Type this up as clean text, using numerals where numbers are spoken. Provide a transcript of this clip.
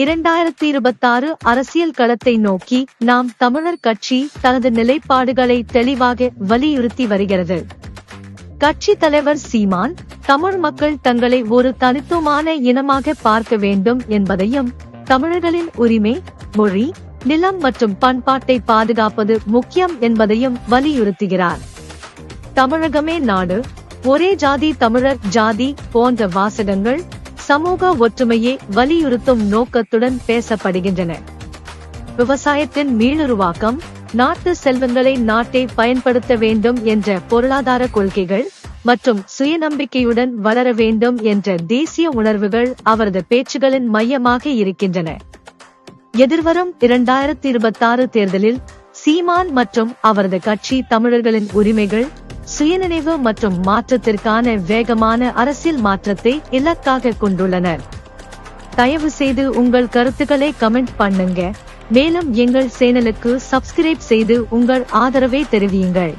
2026 அரசியல் களத்தை நோக்கி நாம் தமிழர் கட்சி தனது நிலைப்பாடுகளை தெளிவாக வலியுறுத்தி வருகிறது. கட்சி தலைவர் சீமான், தமிழ் மக்கள் தங்களை ஒரு தனித்துவமான இனமாக பார்க்க வேண்டும் என்பதையும், தமிழர்களின் உரிமை, மொழி, நிலம் மற்றும் பண்பாட்டை பாதுகாப்பது முக்கியம் என்பதையும் வலியுறுத்துகிறார். தமிழகமே நாடு, ஒரே ஜாதி, தமிழர் ஜாதி போன்ற வாசகங்கள் சமூக ஒற்றுமையை வலியுறுத்தும் நோக்கத்துடன் பேசப்படுகின்றன. விவசாயத்தின் மீளுருவாக்கம், நாட்டு செல்வங்களை நாட்டை பயன்படுத்த வேண்டும் என்ற பொருளாதார கொள்கைகள் மற்றும் சுயநம்பிக்கையுடன் வளர வேண்டும் என்ற தேசிய உணர்வுகள் அவரது பேச்சுகளின் மையமாக இருக்கின்றன. எதிர்வரும் 2026 தேர்தலில் சீமான் மற்றும் அவரது கட்சி தமிழர்களின் உரிமைகள், சுயநினைவு மற்றும் மாற்றத்திற்கான வேகமான அரசியல் மாற்றத்தை இலக்காக கொண்டுள்ளனர். தயவு செய்து உங்கள் கருத்துக்களை கமெண்ட் பண்ணுங்க. மேலும் எங்கள் சேனலுக்கு சப்ஸ்கிரைப் செய்து உங்கள் ஆதரவை தெரிவியுங்கள்.